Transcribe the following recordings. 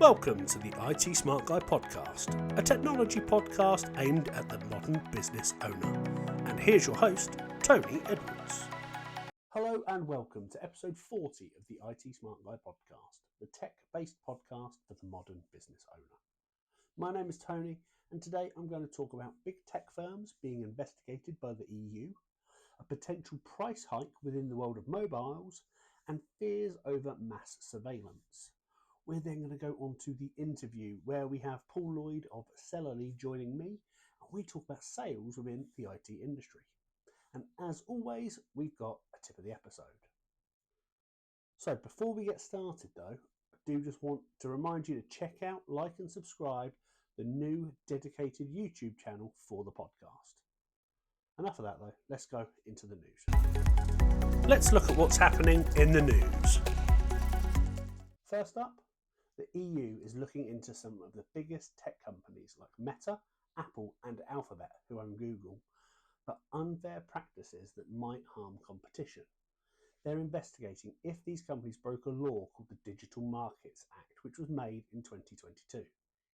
Welcome to the IT Smart Guy podcast, a technology podcast aimed at the modern business owner. And here's your host, Tony Edwards. Hello and welcome to episode 40 of the IT Smart Guy podcast, the tech-based podcast for the modern business owner. My name is Tony, and today I'm going to talk about big tech firms being investigated by the EU, a potential price hike within the world of mobiles, and fears over mass surveillance. We're then going to go on to the interview where we have Paul Lloyd of Sellerly joining me, and we talk about sales within the IT industry. And as always, we've got a tip of the episode. So before we get started though, I do just want to remind you to check out, like and subscribe the new dedicated YouTube channel for the podcast. Enough of that though, let's go into the news. Let's look at what's happening in the news. First up, the EU is looking into some of the biggest tech companies like Meta, Apple and Alphabet, who own Google, for unfair practices that might harm competition. They're investigating if these companies broke a law called the Digital Markets Act, which was made in 2022.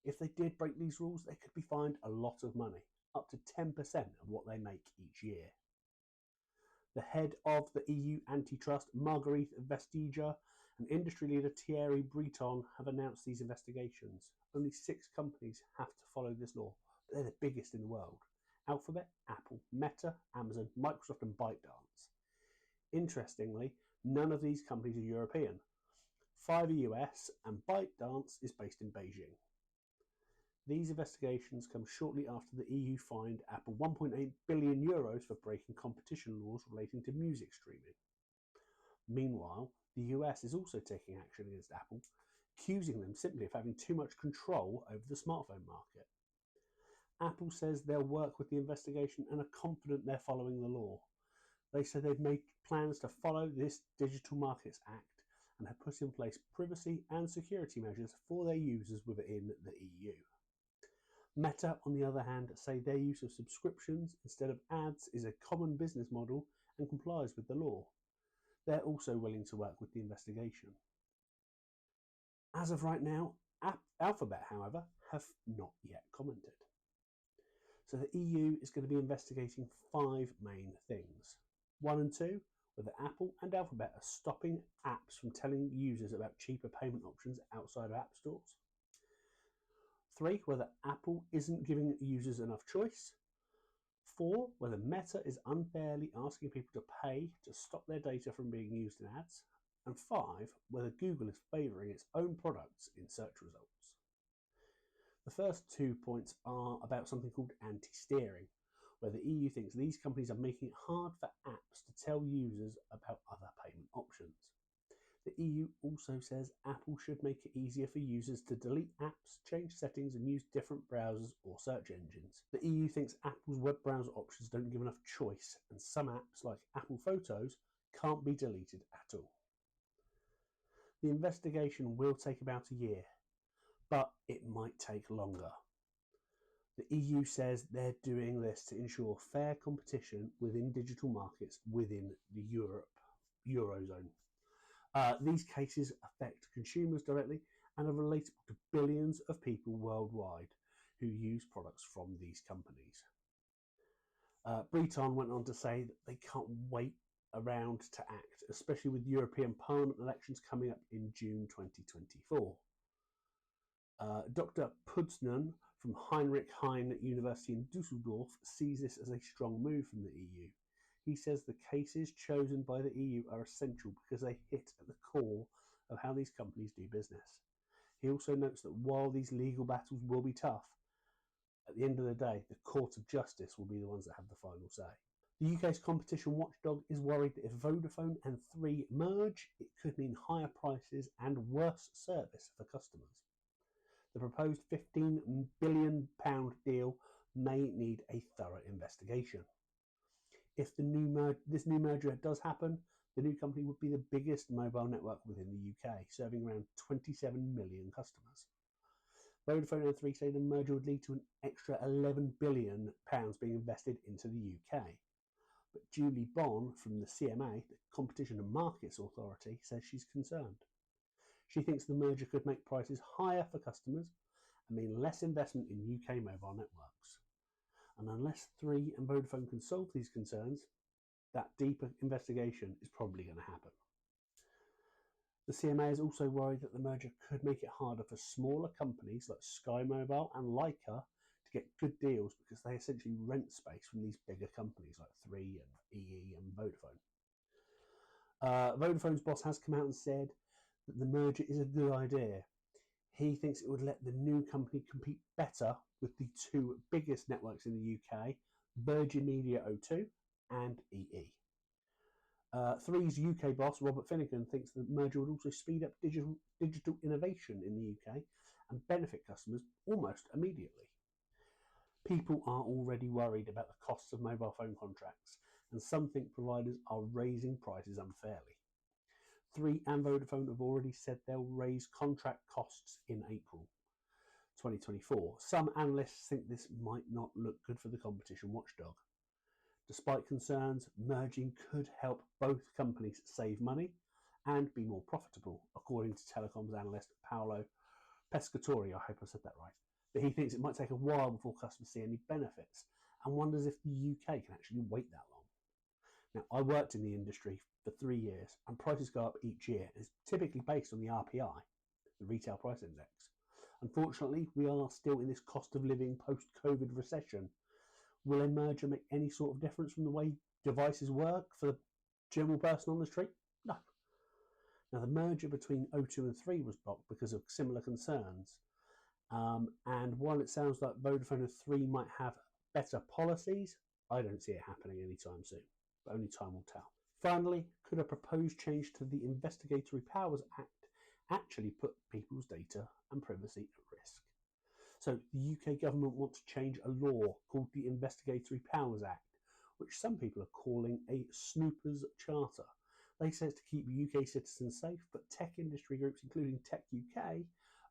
If they did break these rules, they could be fined a lot of money, up to 10% of what they make each year. The head of the EU antitrust, Marguerite Vestager, and industry leader Thierry Breton have announced these investigations. Only 6 companies have to follow this law, but they're the biggest in the world: Alphabet, Apple, Meta, Amazon, Microsoft and ByteDance. Interestingly, none of these companies are European. 5 are US and ByteDance is based in Beijing. These investigations come shortly after the EU fined Apple €1.8 billion for breaking competition laws relating to music streaming. Meanwhile, the US is also taking action against Apple, accusing them simply of having too much control over the smartphone market. Apple says they'll work with the investigation and are confident they're following the law. They say they've made plans to follow this Digital Markets Act and have put in place privacy and security measures for their users within the EU. Meta, on the other hand, say their use of subscriptions instead of ads is a common business model and complies with the law. They're also willing to work with the investigation. As of right now, Alphabet, however, have not yet commented. So the EU is going to be investigating 5 main things. 1 and 2, whether Apple and Alphabet are stopping apps from telling users about cheaper payment options outside of app stores. 3, whether Apple isn't giving users enough choice. 4, whether Meta is unfairly asking people to pay to stop their data from being used in ads. And 5, whether Google is favouring its own products in search results. The first 2 points are about something called anti-steering, where the EU thinks these companies are making it hard for apps to tell users about other payment options. The EU also says Apple should make it easier for users to delete apps, change settings and use different browsers or search engines. The EU thinks Apple's web browser options don't give enough choice, and some apps like Apple Photos can't be deleted at all. The investigation will take about a year, but it might take longer. The EU says they're doing this to ensure fair competition within digital markets within the Eurozone. These cases affect consumers directly and are relatable to billions of people worldwide who use products from these companies. Breton went on to say that they can't wait around to act, especially with European Parliament elections coming up in June 2024. Dr. Pudsnan from Heinrich Heine University in Dusseldorf sees this as a strong move from the EU. He says the cases chosen by the EU are essential because they hit at the core of how these companies do business. He also notes that while these legal battles will be tough, at the end of the day, the Court of Justice will be the ones that have the final say. The UK's competition watchdog is worried that if Vodafone and Three merge, it could mean higher prices and worse service for customers. The proposed £15 billion deal may need a thorough investigation. If this new merger does happen, the new company would be the biggest mobile network within the UK, serving around 27 million customers. Vodafone and Three say the merger would lead to an extra £11 billion being invested into the UK. But Julie Bond from the CMA, the Competition and Markets Authority, says she's concerned. She thinks the merger could make prices higher for customers and mean less investment in UK mobile networks. And unless Three and Vodafone can solve these concerns, that deeper investigation is probably going to happen. The CMA is also worried that the merger could make it harder for smaller companies like Sky Mobile and Leica to get good deals because they essentially rent space from these bigger companies like Three and EE and Vodafone. Vodafone's boss has come out and said that the merger is a good idea. He thinks it would let the new company compete better with the two biggest networks in the UK, Virgin Media O2 and EE. Three's UK boss, Robert Finnegan, thinks the merger would also speed up digital innovation in the UK and benefit customers almost immediately. People are already worried about the costs of mobile phone contracts, and some think providers are raising prices unfairly. Three and Vodafone have already said they'll raise contract costs in April 2024. Some analysts think this might not look good for the competition watchdog. Despite concerns, merging could help both companies save money and be more profitable, according to telecoms analyst Paolo Pescatori. I hope I said that right. But he thinks it might take a while before customers see any benefits and wonders if the UK can actually wait that long. Now, I worked in the industry for 3 years, and prices go up each year. It's typically based on the RPI, the Retail Price Index. Unfortunately, we are still in this cost of living post-COVID recession. Will a merger make any sort of difference from the way devices work for the general person on the street? No. Now, the merger between O2 and Three was blocked because of similar concerns. And while it sounds like Vodafone and Three might have better policies, I don't see it happening anytime soon. But only time will tell. Finally, could a proposed change to the Investigatory Powers Act actually put people's data and privacy at risk? So the UK government wants to change a law called the Investigatory Powers Act, which some people are calling a snooper's charter. They say it's to keep UK citizens safe, but tech industry groups, including Tech UK,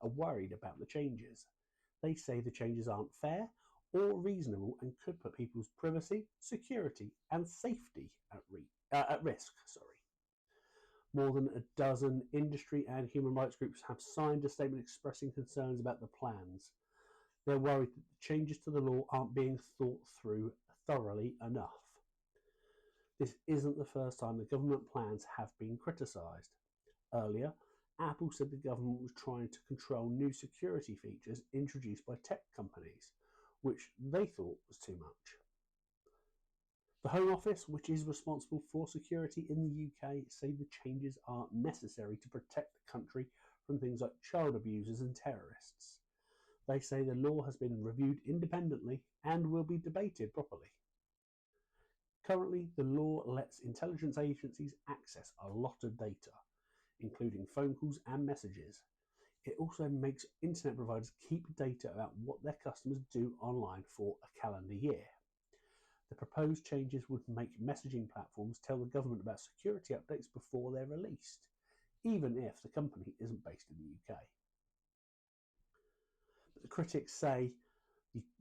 are worried about the changes. They say the changes aren't fair or reasonable and could put people's privacy, security and safety at risk. More than a dozen industry and human rights groups have signed a statement expressing concerns about the plans. They're worried that the changes to the law aren't being thought through thoroughly enough. This isn't the first time the government plans have been criticised. Earlier, Apple said the government was trying to control new security features introduced by tech companies, which they thought was too much. The Home Office, which is responsible for security in the UK, say the changes are necessary to protect the country from things like child abusers and terrorists. They say the law has been reviewed independently and will be debated properly. Currently, the law lets intelligence agencies access a lot of data, including phone calls and messages. It also makes internet providers keep data about what their customers do online for a calendar year. The proposed changes would make messaging platforms tell the government about security updates before they're released, even if the company isn't based in the UK. But the critics say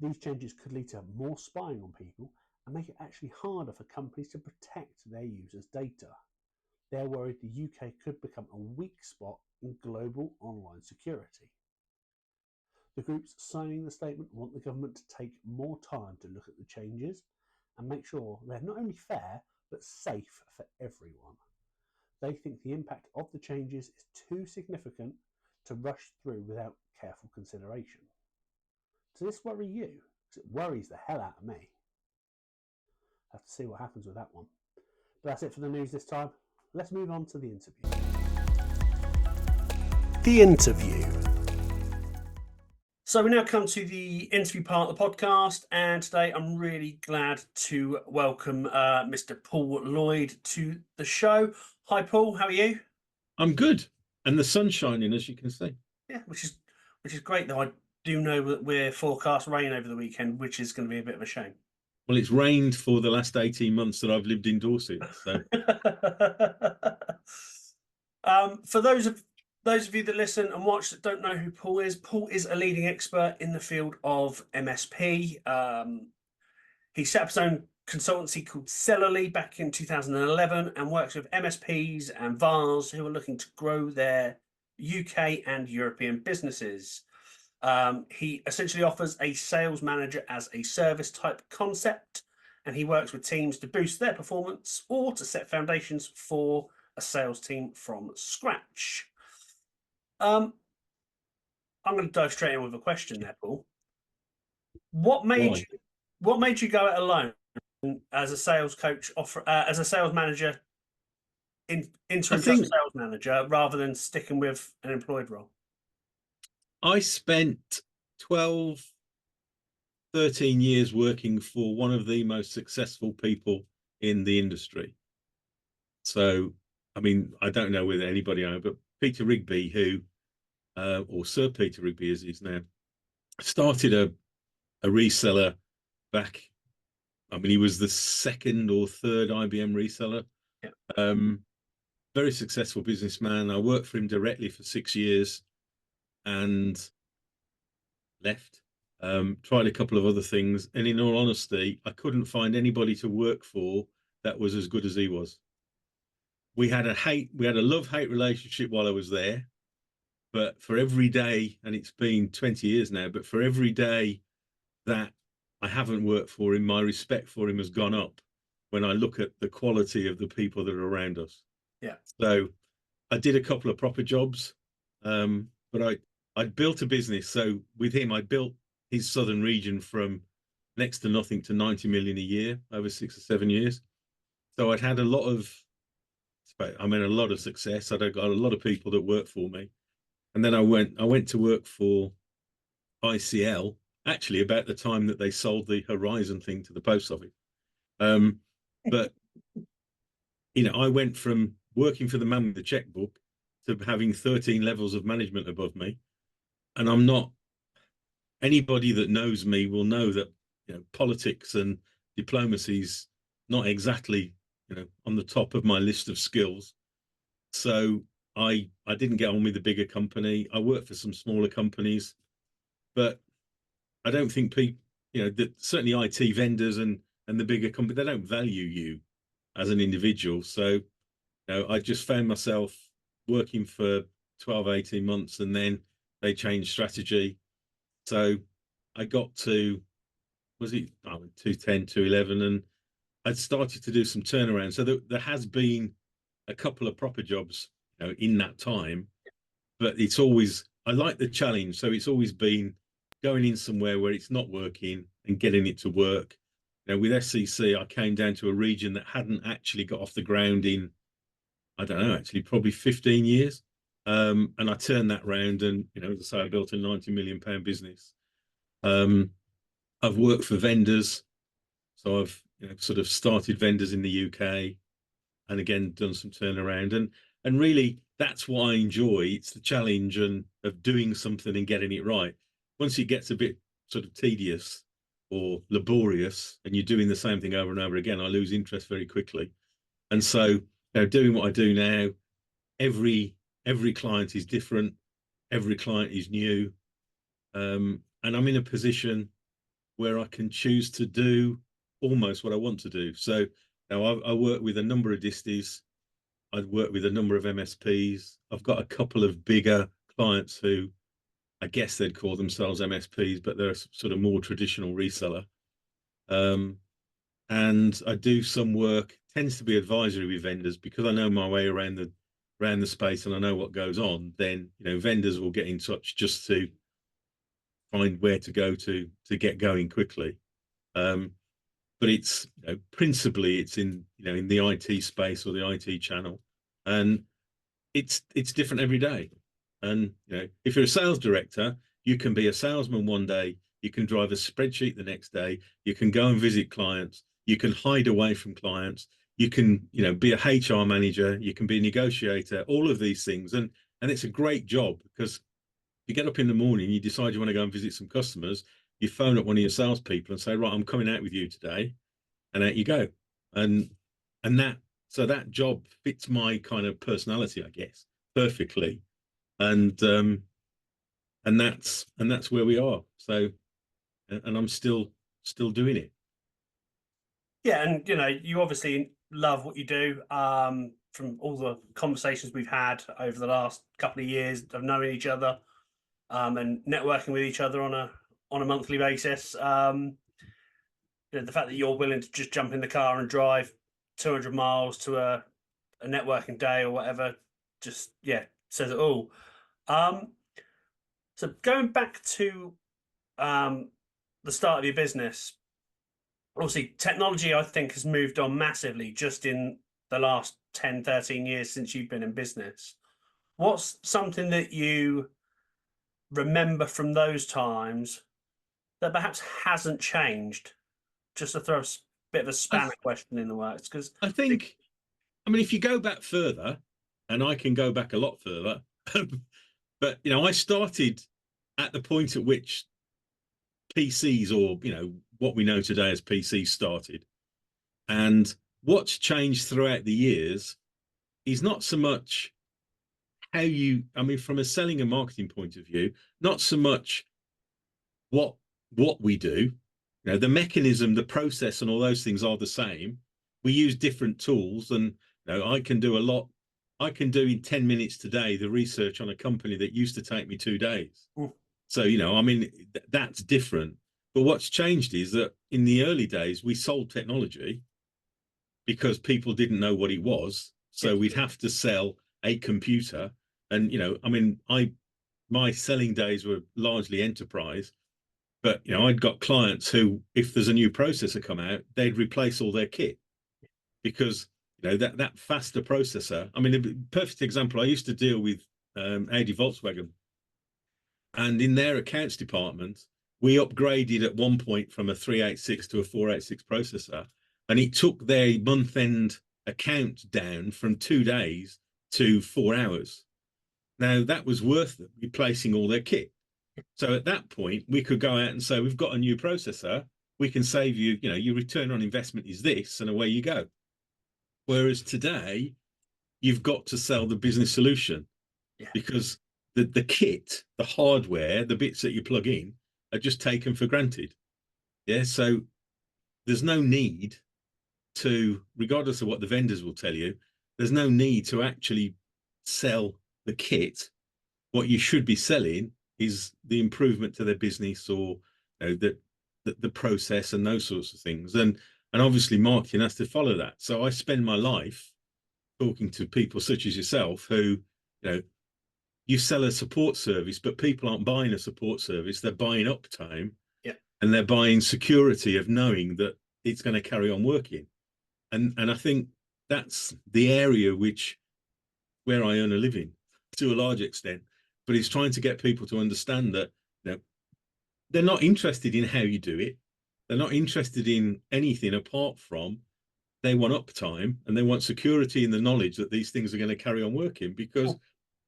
these changes could lead to more spying on people and make it actually harder for companies to protect their users' data. They're worried the UK could become a weak spot in global online security. The groups signing the statement want the government to take more time to look at the changes and make sure they're not only fair, but safe for everyone. They think the impact of the changes is too significant to rush through without careful consideration. Does this worry you? Because it worries the hell out of me. Have to see what happens with that one. But that's it for the news this time. Let's move on to the interview. The interview. So we now come to the interview part of the podcast, and today I'm really glad to welcome Mr. Paul Lloyd to the show. Hi, Paul. How are you? I'm good, and the sun's shining, as you can see. Yeah, which is great. Though I do know that we're forecast rain over the weekend, which is going to be a bit of a shame. Well, it's rained for the last 18 months that I've lived in Dorset. So, for those of you that listen and watch that don't know who Paul is a leading expert in the field of MSP. He set up his own consultancy called Sellerly back in 2011 and works with MSPs and VARs who are looking to grow their UK and European businesses. He essentially offers a sales manager as a service type concept, and he works with teams to boost their performance or to set foundations for a sales team from scratch. I'm going to dive straight in with a question there, Paul. What made Why? you, what made you go it alone as a sales coach, as a sales manager, I interim think sales manager, rather than sticking with an employed role? I spent 12, 13 years working for one of the most successful people in the industry. So, I mean, I don't know whether anybody knows, but Peter Rigby, who, or Sir Peter Rigby as he's now, started a reseller back. I mean, he was the second or third IBM reseller. Yeah. Very successful businessman. I worked for him directly for 6 years and left. Tried a couple of other things, and in all honesty, I couldn't find anybody to work for that was as good as he was. We had a love-hate relationship while I was there, but for every day, and it's been 20 years now, but for every day that I haven't worked for him, my respect for him has gone up when I look at the quality of the people that are around us. Yeah. So I did a couple of proper jobs, but I'd built a business. So with him, I built his southern region from next to nothing to 90 million a year over 6 or 7 years. So I'd had a lot of success. I'd got a lot of people that worked for me. And then I went to work for ICL, actually about the time that they sold the Horizon thing to the post office. But I went from working for the man with the checkbook to having 13 levels of management above me. And I'm not, anybody that knows me will know that, politics and diplomacy is not exactly, on the top of my list of skills. So I didn't get on with the bigger company. I worked for some smaller companies, but I don't think people, that certainly IT vendors and the bigger company, they don't value you as an individual. So, I just found myself working for 12, 18 months, and then they changed strategy. So I got to, was it 210, 211, and I'd started to do some turnaround. So there has been a couple of proper jobs, in that time, but I like the challenge. So it's always been going in somewhere where it's not working and getting it to work. With SCC, I came down to a region that hadn't actually got off the ground in, I don't know, actually probably 15 years. And I turned that round, and, as I say, I built a 90 million pound business. I've worked for vendors. So I've sort of started vendors in the UK, and again done some turnaround. And really that's what I enjoy. It's the challenge and of doing something and getting it right. Once it gets a bit sort of tedious or laborious and you're doing the same thing over and over again, I lose interest very quickly. And so doing what I do now, every client is different, every client is new, and I'm in a position where I can choose to do almost what I want to do. So now I work with a number of disties. I'd work with a number of MSPs. I've got a couple of bigger clients who I guess they'd call themselves MSPs, but they're a sort of more traditional reseller. And I do some work, tends to be advisory with vendors, because I know my way around the space and I know what goes on. Then vendors will get in touch just to find where to go to get going quickly. But it's principally it's in in the IT space or the IT channel, and it's different every day. And if you're a sales director, you can be a salesman one day, you can drive a spreadsheet the next day, you can go and visit clients, you can hide away from clients, you can be a HR manager, you can be a negotiator, all of these things. And it's a great job, because you get up in the morning, you decide you want to go and visit some customers, you phone up one of your salespeople and say, right, I'm coming out with you today, and out you go. And that job fits my kind of personality, I guess, perfectly. And that's where we are. So, and I'm still doing it. Yeah, and you obviously love what you do. from all the conversations we've had over the last couple of years of knowing each other, and networking with each other on a monthly basis. The fact that you're willing to just jump in the car and drive 200 miles to a networking day or whatever, just says it all. So going back to the start of your business, obviously technology, I think, has moved on massively just in the last 10, 13 years since you've been in business. What's something that you remember from those times that perhaps hasn't changed? Just to throw a bit of a spanner question in the works, because I think, if you go back further, and I can go back a lot further, but I started at the point at which PCs, or what we know today as PCs, started. And what's changed throughout the years is not so much how you, from a selling and marketing point of view, not so much what we do. The mechanism, the process, and all those things are the same. We use different tools, and I can do a lot. I can do in 10 minutes today the research on a company that used to take me 2 days. So, that's different. But what's changed is that in the early days, we sold technology because people didn't know what it was. So we'd have to sell a computer. And, my selling days were largely enterprise. But, I'd got clients who, if there's a new processor come out, they'd replace all their kit because, that faster processor. A perfect example, I used to deal with Audi Volkswagen. And in their accounts department, we upgraded at one point from a 386 to a 486 processor. And it took their month-end account down from 2 days to 4 hours. Now, that was worth them replacing all their kit. So at that point, we could go out and say, we've got a new processor. We can save you, your return on investment is this, and away you go. Whereas today, you've got to sell the business solution because the kit, the hardware, the bits that you plug in are just taken for granted. So there's no need to, regardless of what the vendors will tell you, there's no need to actually sell the kit. What you should be selling is the improvement to their business, or the process and those sorts of things. And obviously marketing has to follow that. So I spend my life talking to people such as yourself who, you sell a support service, but people aren't buying a support service. They're buying uptime, and they're buying security of knowing that it's going to carry on working. And I think that's the area where I earn a living to a large extent. But it's trying to get people to understand that they're not interested in how you do it. They're not interested in anything apart from they want uptime and they want security in the knowledge that these things are going to carry on working, because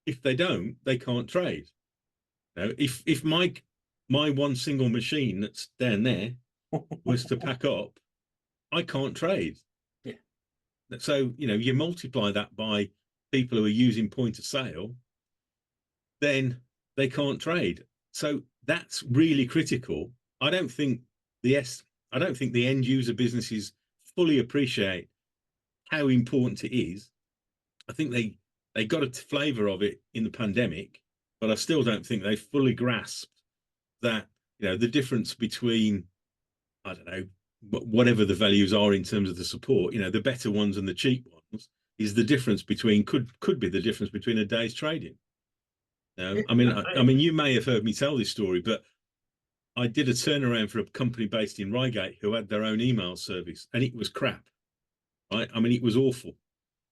if they don't, they can't trade. If my one single machine that's down there was to pack up, I can't trade. So, you multiply that by people who are using point of sale, then they can't trade. So that's really critical. I don't think the end user businesses fully appreciate how important it is. I think they got a flavour of it in the pandemic, but I still don't think they fully grasped that, the difference between, I don't know, whatever the values are in terms of the support, the better ones and the cheap ones, is the difference between, could be the difference between a day's trading. You may have heard me tell this story, but I did a turnaround for a company based in Reigate who had their own email service, and it was crap. Right? It was awful.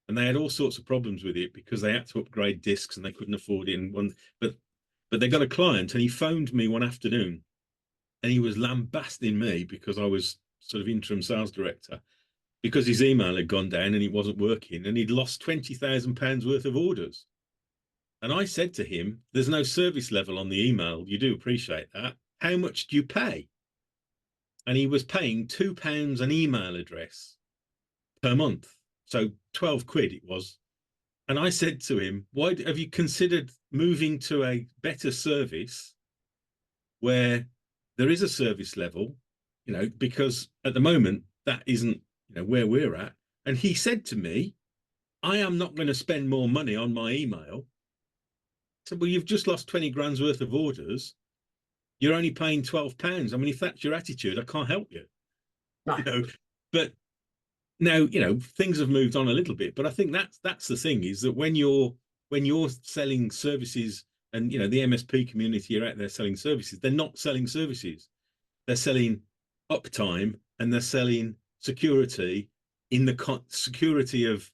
And they had all sorts of problems with it because they had to upgrade disks and they couldn't afford it. But they got a client, and he phoned me one afternoon, and he was lambasting me because I was sort of interim sales director, because his email had gone down and it wasn't working, and he'd lost £20,000 worth of orders. And I said to him, there's no service level on the email. You do appreciate that. How much do you pay? And he was paying £2 an email address per month. So 12 quid it was. And I said to him, why have you considered moving to a better service where there is a service level, because at the moment that isn't, where we're at. And he said to me, I am not going to spend more money on my email. So, well, you've just lost 20 grand's worth of orders. You're only paying £12. I mean, if that's your attitude, I can't help you. No. You know, but now, you know, things have moved on a little bit. But I think that's the thing, is that when you're selling services, and you know, the MSP community are out there selling services, they're not selling services. They're selling uptime, and they're selling security, in the security of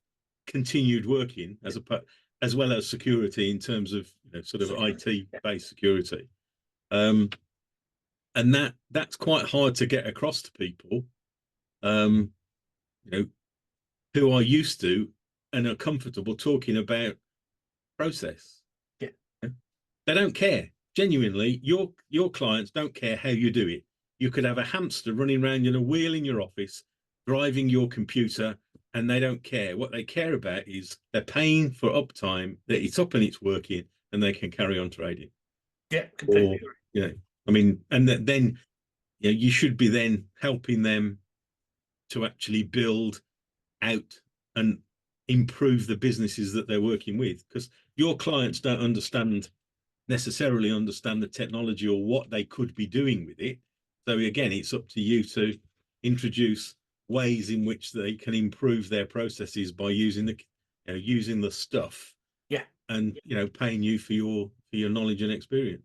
continued working, as well as security in terms of, you know, sort of IT based security. And that's quite hard to get across to people, you know, who are used to and are comfortable talking about process. Yeah. They don't care. Genuinely, your clients don't care how you do it. You could have a hamster running around in a wheel in your office, driving your computer, and they don't care. What they care about is they're paying for uptime, that it's up and it's working, and they can carry on trading. Yeah, completely agree. You know, I mean, and then, you know, you should be then helping them to actually build out and improve the businesses that they're working with, because your clients don't necessarily understand the technology or what they could be doing with it. So again, it's up to you to introduce ways in which they can improve their processes by using the stuff. Yeah. And, you know, paying you for your knowledge and experience.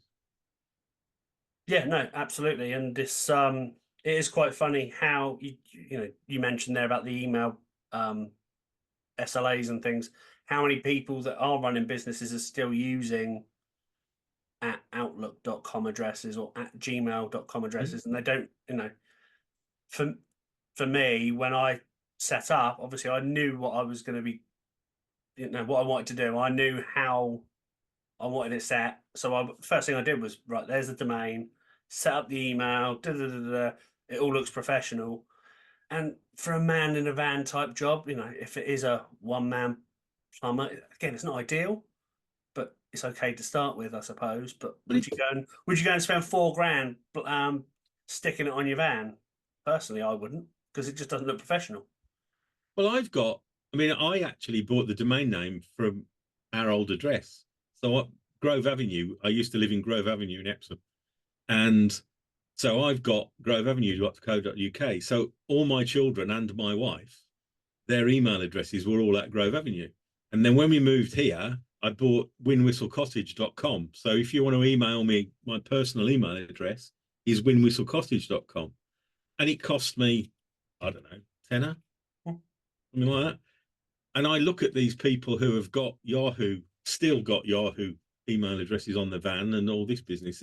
Yeah, no, absolutely. And this it is quite funny how you mentioned there about the email SLAs and things, how many people that are running businesses are still using at outlook.com addresses or at gmail.com addresses, and they don't, for me, when I set up, obviously I knew what I was going to be, what I wanted to do. I knew how I wanted it set. So first thing I did was, right, there's the domain, set up the email, it all looks professional. And for a man in a van type job, if it is a one-man plumber, again, it's not ideal, but it's okay to start with, I suppose. But would you go and spend £4,000 sticking it on your van? Personally, I wouldn't, because it just doesn't look professional. Well, I actually bought the domain name from our old address. So Grove Avenue, I used to live in Grove Avenue in Epsom. And so I've got groveavenue.co.uk. So all my children and my wife, their email addresses were all at Grove Avenue. And then when we moved here, I bought winwhistlecottage.com. So if you want to email me, my personal email address is winwhistlecottage.com. And it cost me, I don't know, tenner, something like that. And I look at these people who have got still got Yahoo email addresses on the van and all this business.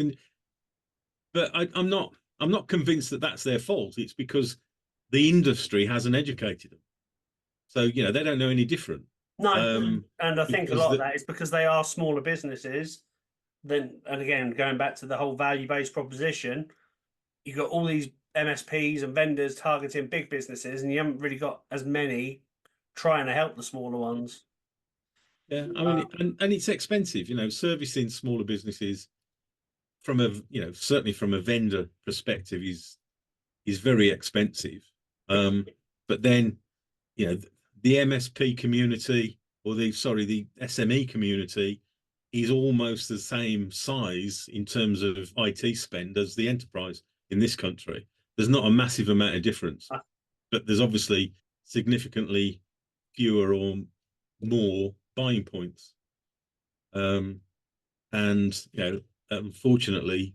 But I'm not convinced that that's their fault. It's because the industry hasn't educated them. So, they don't know any different. No, and I think a lot of that is because they are smaller businesses. And again, going back to the whole value-based proposition, you've got all these MSPs and vendors targeting big businesses, and you haven't really got as many trying to help the smaller ones. Yeah, I mean, and it's expensive, servicing smaller businesses certainly from a vendor perspective is very expensive. But then, the MSP community or the SME community is almost the same size in terms of IT spend as the enterprise in this country. There's not a massive amount of difference, but there's obviously significantly fewer or more buying points. And, unfortunately,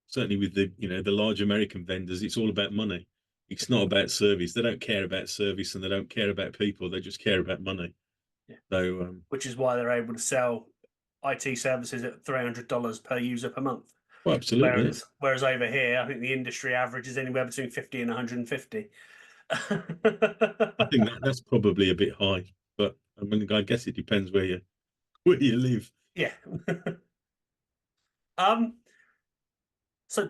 certainly with the large American vendors, it's all about money. It's not about service. They don't care about service and they don't care about people. They just care about money. Yeah. So, which is why they're able to sell IT services at $300 per user per month. Well, absolutely. Whereas over here, I think the industry average is anywhere between 50 and 150. I think that's probably a bit high, but I mean, I guess it depends where you live. Yeah. So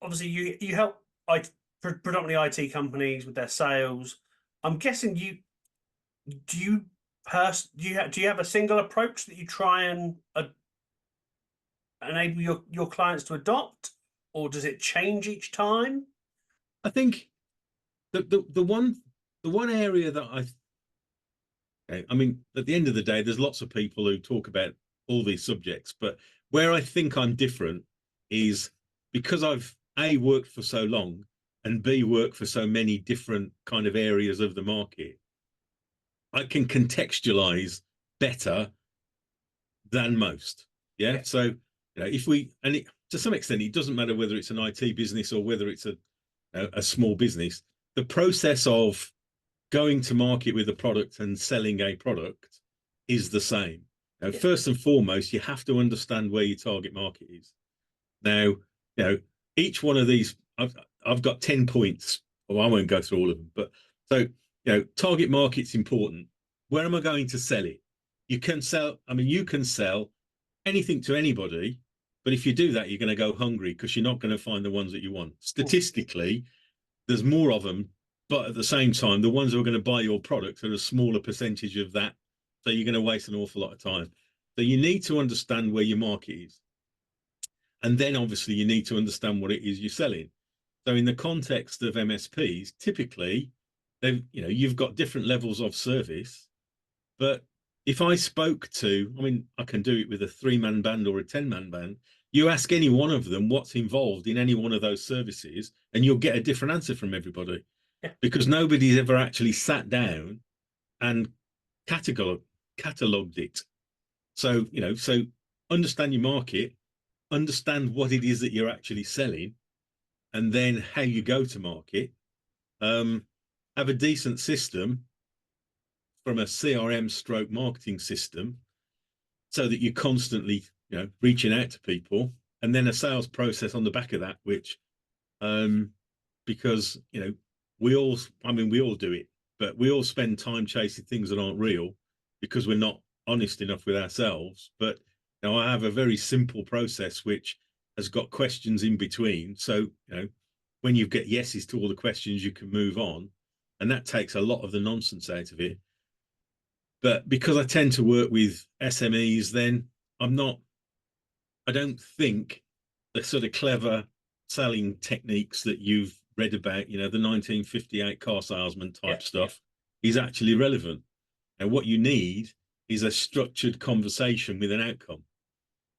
obviously you help predominantly IT companies with their sales. I'm guessing do you have a single approach that you try and enable your clients to adopt, or does it change each time? I think the one area that Okay? I mean, at the end of the day, there's lots of people who talk about all these subjects, but where I think I'm different is because I've A, worked for so long, and B, worked for so many different kind of areas of the market. I can contextualize better than most. Yeah. So, if we, and it, to some extent, it doesn't matter whether it's an IT business or whether it's a small business, the process of going to market with a product and selling a product is the same. First and foremost, you have to understand where your target market is. Now, each one of these, I've got 10 points. Well, I won't go through all of them, but so, target market's important. Where am I going to sell it? You can sell, you can sell anything to anybody, but if you do that, you're going to go hungry because you're not going to find the ones that you want. Statistically, there's more of them, but at the same time, the ones who are going to buy your product are a smaller percentage of that. So you're going to waste an awful lot of time. So you need to understand where your market is. And then obviously you need to understand what it is you're selling. So in the context of MSPs, typically, you've got different levels of service. But if I spoke to, I can do it with a 3-man band or a 10-man band. You ask any one of them what's involved in any one of those services, and you'll get a different answer from everybody, because nobody's ever actually sat down and catalogued it. So, so understand your market, understand what it is that you're actually selling, and then how you go to market. Have a decent system from a CRM stroke marketing system so that you're constantly, reaching out to people, and then a sales process on the back of that, which, because, we all do it, but we all spend time chasing things that aren't real because we're not honest enough with ourselves. But I have a very simple process which has got questions in between. So, when you get yeses to all the questions, you can move on. And that takes a lot of the nonsense out of it. But because I tend to work with SMEs, then I don't think the sort of clever selling techniques that you've read about, the 1958 car salesman type stuff is actually relevant. And what you need is a structured conversation with an outcome.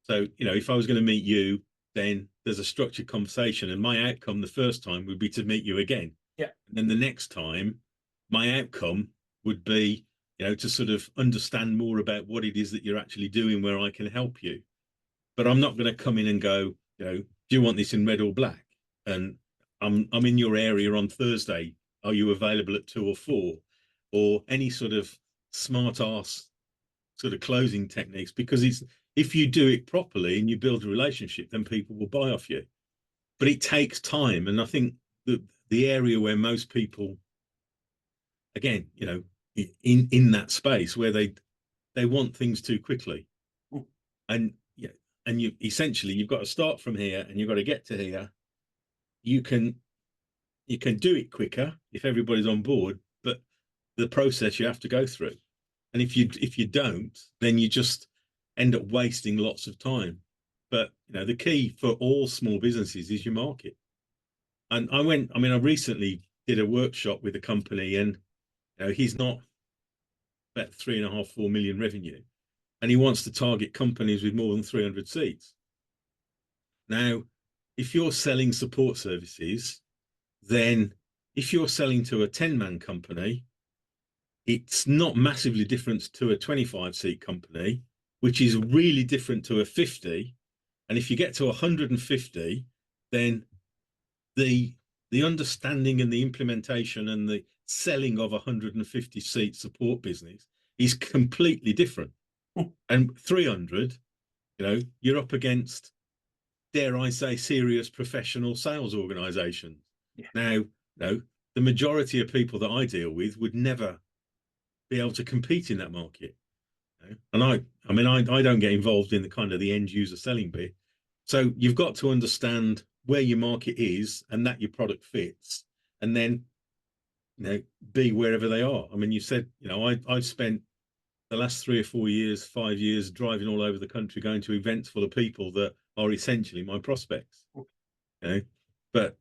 So, if I was going to meet you, then there's a structured conversation, and my outcome the first time would be to meet you again. Yeah. And then the next time, my outcome would be, to sort of understand more about what it is that you're actually doing, where I can help you. But I'm not going to come in and go, do you want this in red or black? And I'm in your area on Thursday. Are you available at 2 or 4? Or any sort of smart ass sort of closing techniques, because if you do it properly and you build a relationship, then people will buy off you. But it takes time. And I think the area where most people, again, in that space where they want things too quickly. And you essentially, you've got to start from here and you've got to get to here. You can do it quicker if everybody's on board, but the process you have to go through. And if you don't, then you just end up wasting lots of time. But the key for all small businesses is your market. And I recently did a workshop with a company, and he's not about 3.5, 4 million revenue, and he wants to target companies with more than 300 seats. Now, if you're selling support services, then if you're selling to a 10-man company, it's not massively different to a 25-seat company, which is really different to a 50. And if you get to 150, then the understanding and the implementation and the selling of 150-seat support business is completely different. And 300, you're up against, dare I say, serious professional sales organizations. Yeah. Now, the majority of people that I deal with would never be able to compete in that market. And I don't get involved in the kind of the end user selling bit. So you've got to understand where your market is and that your product fits, and then, be wherever they are. You said, I've spent the last 3 or 4 years, 5 years driving all over the country, going to events full of people that are essentially my prospects. But,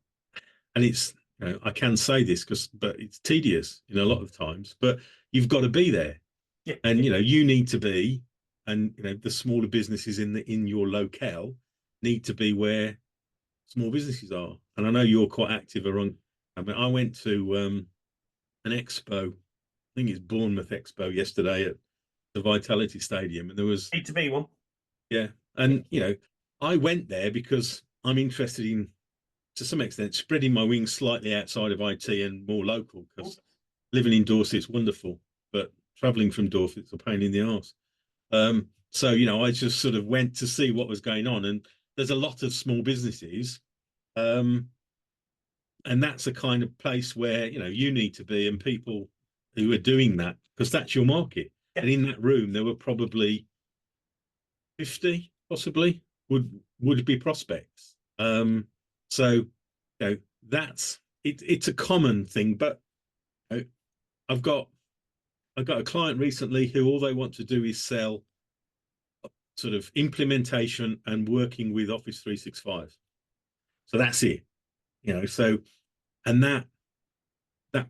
and it's, I can say this but it's tedious a lot of times, but you've got to be there. Yeah. And you need to be, and the smaller businesses in your locale need to be where small businesses are. And I know you're quite active around. I mean, I went to an expo, I think it's Bournemouth Expo yesterday at the Vitality Stadium, and there was Need to be one. yeah, and I went there because I'm interested in, to some extent, spreading my wings slightly outside of IT and more local, because living in Dorset's wonderful, but traveling from Dorset's a pain in the arse. So I just sort of went to see what was going on, and there's a lot of small businesses, and that's a kind of place where you need to be, and people who are doing that, because that's your market. Yeah. And in that room, there were probably 50, possibly would be prospects. So that's it's a common thing, but I've got a client recently who all they want to do is sell sort of implementation and working with Office 365. So that's it. So, and that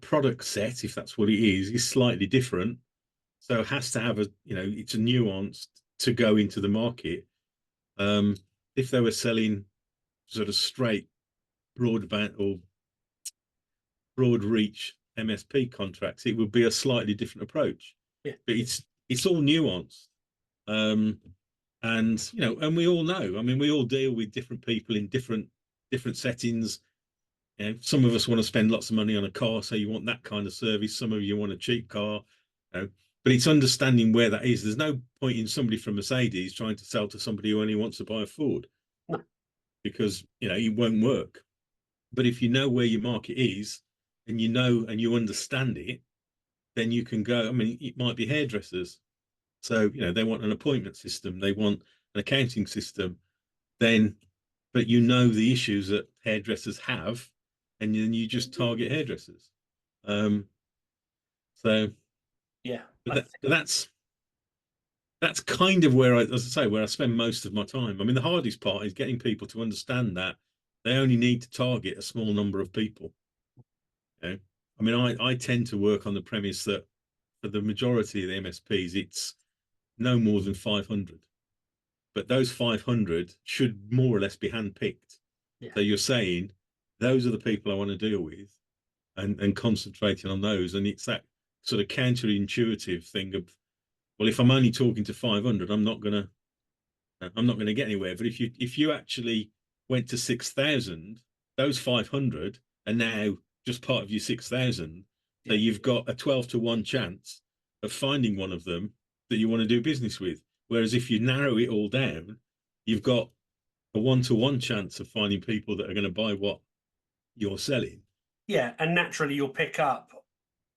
product set, if that's what it is slightly different. So it has to have it's a nuance to go into the market. If they were selling sort of straight broadband or broad reach MSP contracts, it would be a slightly different approach. Yeah. But it's all nuanced. And and we all know, I mean, we all deal with different people in different settings. Some of us want to spend lots of money on a car, so you want that kind of service. Some of you want a cheap car. But it's understanding where that is. There's no point in somebody from Mercedes trying to sell to somebody who only wants to buy a Ford. No. Because it won't work. But if you know where your market is, and you understand it, then you can go. I mean, it might be hairdressers. So, they want an appointment system, they want an accounting system, but the issues that hairdressers have, and then you just target hairdressers. So yeah, that's kind of where as I say, where I spend most of my time. I mean, the hardest part is getting people to understand that they only need to target a small number of people. I mean, I tend to work on the premise that for the majority of the MSPs, it's no more than 500. But those 500 should more or less be handpicked. Yeah. So you're saying those are the people I want to deal with, and concentrating on those. And it's that sort of counterintuitive thing of, well, if I'm only talking to 500, I'm not gonna get anywhere. But if you actually went to 6,000, those 500 are now just part of your 6,000. So you've got a 12-to-1 chance of finding one of them that you want to do business with. Whereas if you narrow it all down, you've got a 1-to-1 chance of finding people that are going to buy what you're selling. Yeah, and naturally you'll pick up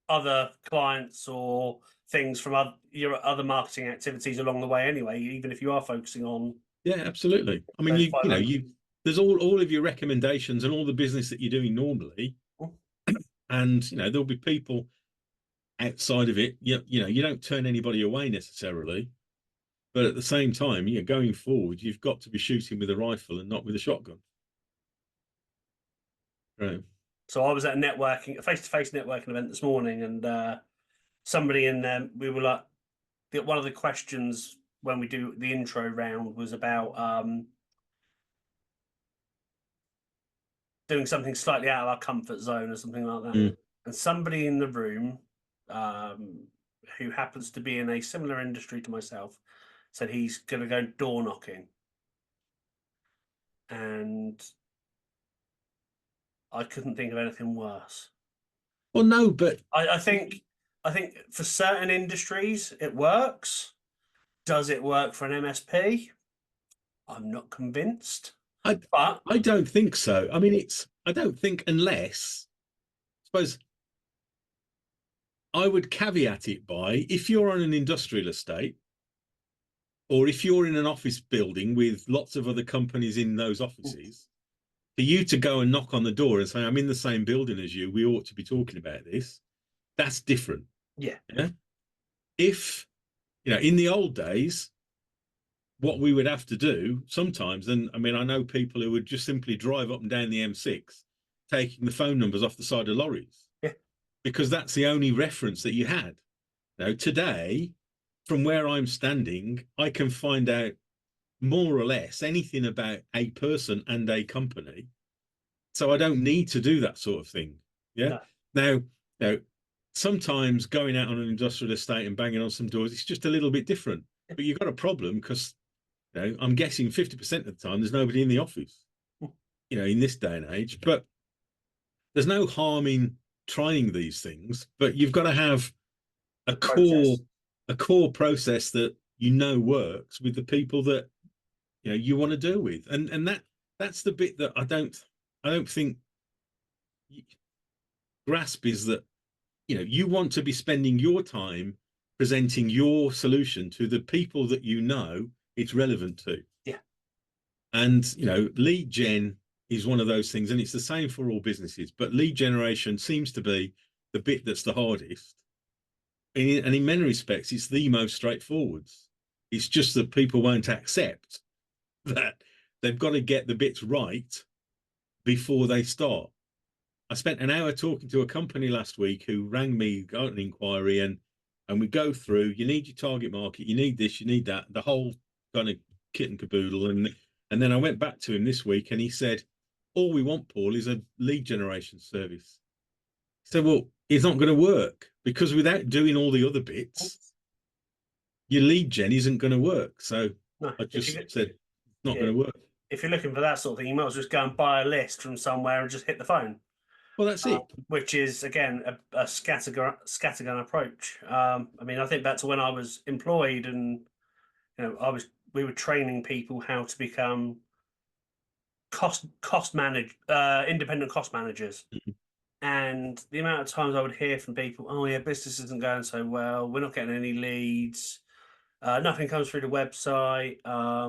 other clients or things from your other marketing activities along the way anyway, even if you are focusing on. Yeah, absolutely. I mean, there's all of your recommendations and all the business that you're doing normally, and there'll be people outside of it. You don't turn anybody away necessarily, but at the same time, going forward, you've got to be shooting with a rifle and not with a shotgun. Right. So I was at a face-to-face networking event this morning, and somebody in there, we were like, one of the questions when we do the intro round was about doing something slightly out of our comfort zone or something like that. And somebody in the room who happens to be in a similar industry to myself said he's going to go door knocking. And I couldn't think of anything worse. Well, no, but I think for certain industries it works. Does it work for an MSP? I'm not convinced. I don't think so. I mean, I don't think, unless, I suppose, I would caveat it by, if you're on an industrial estate, or if you're in an office building with lots of other companies in those offices, for you to go and knock on the door and say, I'm in the same building as you, we ought to be talking about this, that's different. Yeah. If, in the old days, what we would have to do sometimes, and I mean, I know people who would just simply drive up and down the M6, taking the phone numbers off the side of lorries. Yeah. Because that's the only reference that you had. Today, from where I'm standing, I can find out more or less anything about a person and a company. So I don't need to do that sort of thing. Yeah. No. Now, sometimes going out on an industrial estate and banging on some doors, it's just a little bit different. But you've got a problem because, I'm guessing 50% of the time there's nobody in the office, in this day and age. But there's no harm in trying these things, but you've got to have a core process that works with the people that you want to deal with, and that's the bit that I don't think grasp is that you want to be spending your time presenting your solution to the people that it's relevant to. Yeah. And lead gen is one of those things, and it's the same for all businesses, but lead generation seems to be the bit that's the hardest. And in many respects, it's the most straightforward. It's just that people won't accept that they've got to get the bits right before they start. I spent an hour talking to a company last week who rang me, got an inquiry, and we go through, you need your target market, you need this, you need that, the whole kind of kit and caboodle. And then I went back to him this week and he said, all we want, Paul, is a lead generation service. He said, well, it's not going to work because without doing all the other bits, your lead gen isn't going to work. So I just said, it's not going to work. If you're looking for that sort of thing, you might as well just go and buy a list from somewhere and just hit the phone. Well, that's it. Which is, again, a scattergun approach. I mean, I think back to when I was employed and, we were training people how to become independent cost managers. Mm-hmm. And the amount of times I would hear from people, oh yeah, business isn't going so well, we're not getting any leads, nothing comes through the website,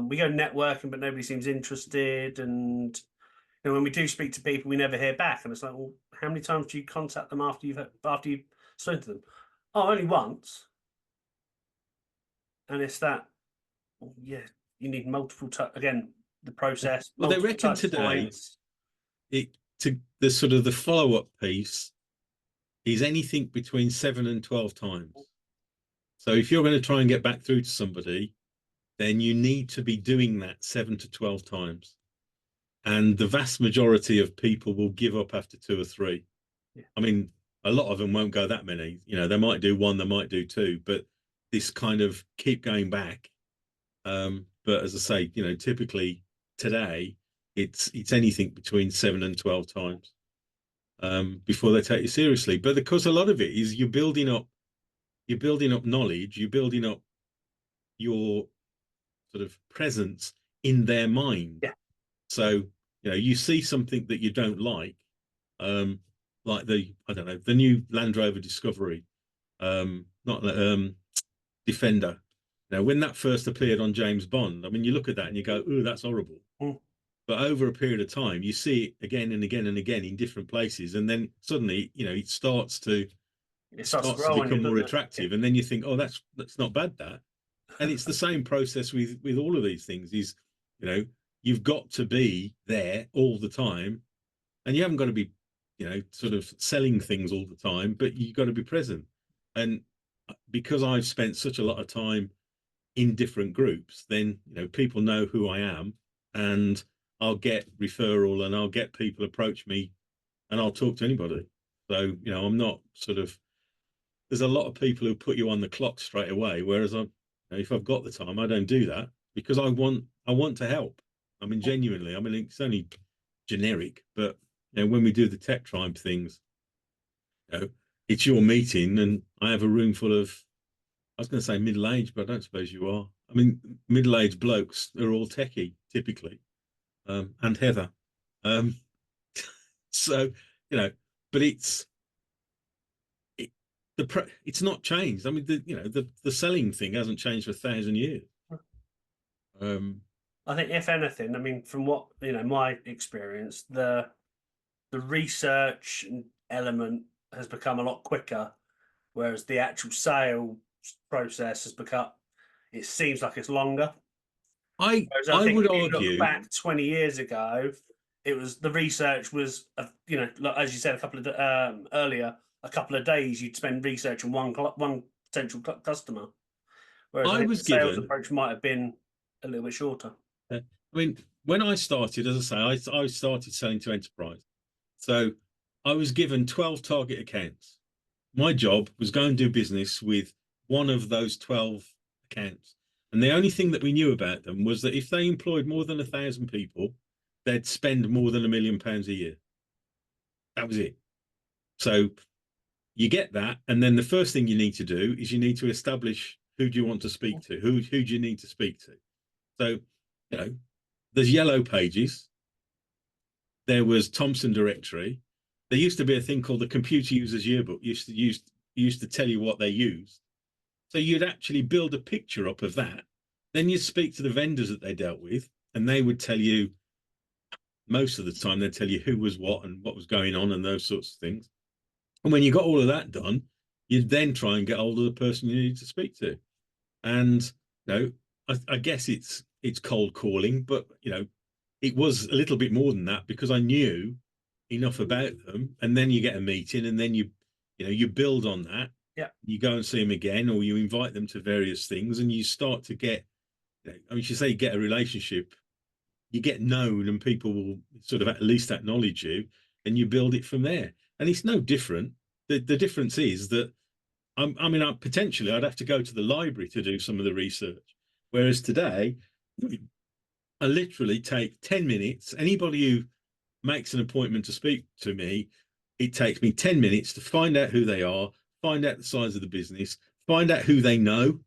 we go networking but nobody seems interested, and when we do speak to people we never hear back, and it's like, well, how many times do you contact them after you've spoken to them? Oh, only once. And it's that, well, yeah, you need multiple again, the process. Well, they reckon today the sort of the follow-up piece is anything between 7 and 12 times. So if you're going to try and get back through to somebody, then you need to be doing that 7 to 12 times. And the vast majority of people will give up after 2 or 3. Yeah. I mean, a lot of them won't go that many. They might do 1, they might do 2, but this kind of keep going back. But as I say, typically today it's anything between 7 and 12 times before they take you seriously. But because a lot of it is you're building up knowledge, you're building up your sort of presence in their mind. Yeah. So you see something that you don't like the new Land Rover Discovery, Defender. Now, when that first appeared on James Bond, I mean, you look at that and you go, "Ooh, that's horrible." Mm. But over a period of time, you see it again and again and again in different places, and then suddenly, it starts to become more attractive, and then you think, "Oh, that's not bad." And it's the same process with all of these things. Is you've got to be there all the time, and you haven't got to be, sort of selling things all the time, but you've got to be present. And because I've spent such a lot of time in different groups, then people know who I am, and I'll get referral and I'll get people approach me and I'll talk to anybody. So I'm not sort of, there's a lot of people who put you on the clock straight away, whereas if I've got the time, I don't do that because I want to help. I mean, genuinely, I mean, it's only generic, but when we do the tech tribe things, it's your meeting and I have a room full of, I was going to say middle-aged, but I don't suppose you are. I mean, middle-aged blokes are all techie, typically, and Heather. So, but it's not changed. I mean, the selling thing hasn't changed for 1,000 years. I think, if anything, I mean, from what my experience, the research element has become a lot quicker, whereas the actual sale process has become, it seems like it's longer. I would argue, look back 20 years ago, it was, the research was, as you said a couple of earlier, a couple of days you'd spend researching one potential customer. Whereas I I think was the sales given, approach might have been a little bit shorter. I mean, when I started, as I say, I started selling to enterprise. So I was given 12 target accounts. My job was go and do business with one of those 12 accounts. And the only thing that we knew about them was that if they employed more than 1,000 people, they'd spend more than £1 million a year. That was it. So you get that. And then the first thing you need to do is you need to establish who do you want to speak to? Who do you need to speak to? So, you know, there's yellow pages. There was Thomson Directory. There used to be a thing called the Computer Users Yearbook. Used to tell you what they used. So you'd actually build a picture up of that. Then you'd speak to the vendors that they dealt with, and they would tell you, most of the time, they'd tell you who was what and what was going on and those sorts of things. And when you got all of that done, you'd then try and get hold of the person you needed to speak to. And I guess it's cold calling, but it was a little bit more than that because I knew enough about them. And then you get a meeting, and then you build on that. Yeah. You go and see them again, or you invite them to various things, and you start to get, I mean, you say get a relationship, you get known, and people will sort of at least acknowledge you, and you build it from there. And it's no different. The difference is that potentially I'd have to go to the library to do some of the research, whereas today I literally take 10 minutes. Anybody who makes an appointment to speak to me, it takes me 10 minutes to find out who they are, find out the size of the business, find out who they know.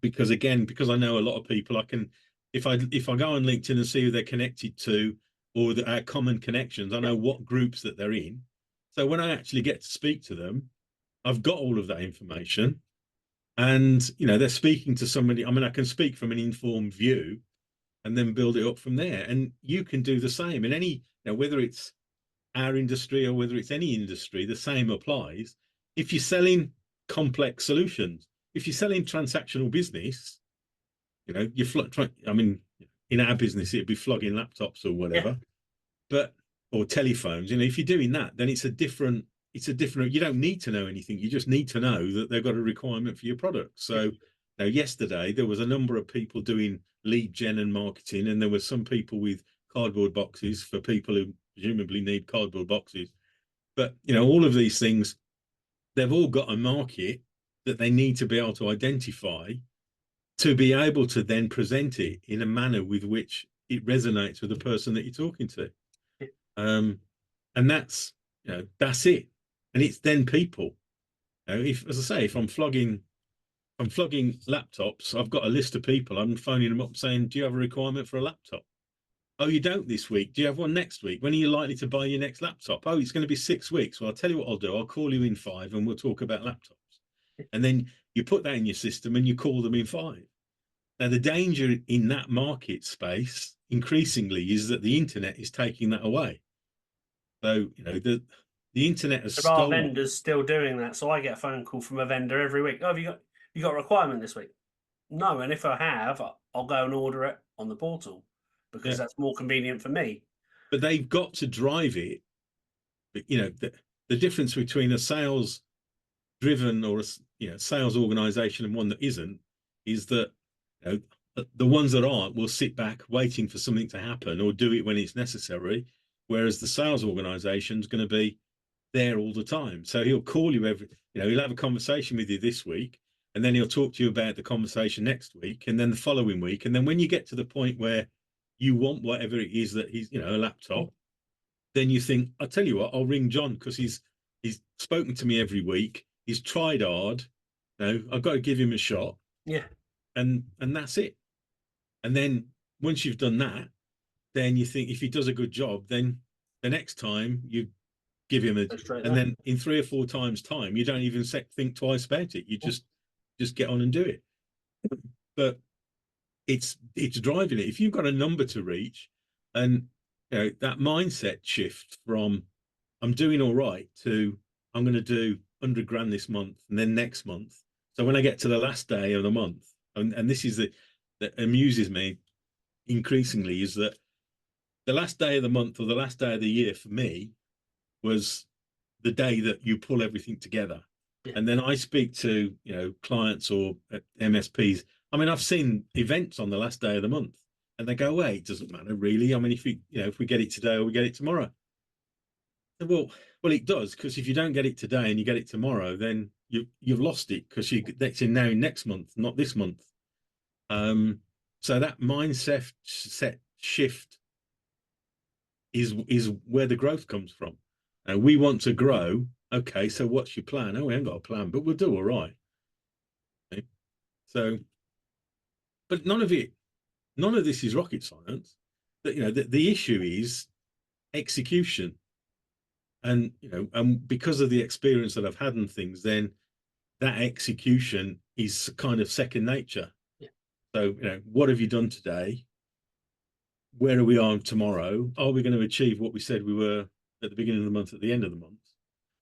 Because I know a lot of people, I can, if I go on LinkedIn and see who they're connected to, or our common connections, I know what groups that they're in. So when I actually get to speak to them, I've got all of that information, and they're speaking to somebody. I mean, I can speak from an informed view, and then build it up from there. And you can do the same in any, whether it's our industry or whether it's any industry, the same applies. If you're selling complex solutions, if you're selling transactional business, in our business, it'd be flogging laptops or whatever, or telephones. If you're doing that, then it's a different, you don't need to know anything. You just need to know that they've got a requirement for your product. So now, yesterday, there was a number of people doing lead gen and marketing, and there were some people with cardboard boxes for people who presumably need cardboard boxes. But, all of these things, they've all got a market that they need to be able to identify to be able to then present it in a manner with which it resonates with the person that you're talking to. And that's it. And it's then people. If I'm flogging laptops, I've got a list of people. I'm phoning them up saying, do you have a requirement for a laptop? Oh, you don't this week. Do you have one next week? When are you likely to buy your next laptop? Oh, it's going to be 6 weeks. Well, I'll tell you what I'll do. I'll call you in 5 and we'll talk about laptops. And then you put that in your system and you call them in 5. Now, the danger in that market space increasingly is that the internet is taking that away. So, the internet has There are stolen. vendors still doing that. So I get a phone call from a vendor every week. Oh, have you got a requirement this week? No. And if I have, I'll go and order it on the portal because that's more convenient for me. But they've got to drive it. But, the difference between a sales driven or a sales organization and one that isn't is that the ones that aren't will sit back waiting for something to happen or do it when it's necessary, whereas the sales organization is going to be there all the time. So he'll call you he'll have a conversation with you this week, and then he'll talk to you about the conversation next week, and then the following week, and then when you get to the point where you want whatever it is that he's a laptop, then you think, I'll tell you what, I'll ring John because he's spoken to me every week. He's tried hard. I've got to give him a shot. Yeah. And that's it. And then once you've done that, then you think if he does a good job, then the next time you give him then in 3 or 4 times time, you don't even think twice about it. You just get on and do it. But it's driving it. If you've got a number to reach, and that mindset shift from I'm doing all right to I'm going to do 100 grand this month and then next month. So when I get to the last day of the month, and this is that amuses me increasingly, is that the last day of the month or the last day of the year for me was the day that you pull everything together. Yeah. And then I speak to clients or MSPs I mean, I've seen events on the last day of the month, and they go, "Well, it doesn't matter really. I mean, if we get it today or we get it tomorrow." Well, it does, because if you don't get it today and you get it tomorrow, then you've lost it, because that's in now next month, not this month. So that mindset set shift is where the growth comes from. And we want to grow. Okay, so what's your plan? Oh, we haven't got a plan, but we'll do all right. Okay. So, but none of this is rocket science. That the issue is execution. And because of the experience that I've had and things, then that execution is kind of second nature. Yeah. So what have you done today? Where are we on tomorrow? Are we going to achieve what we said we were at the beginning of the month, at the end of the month?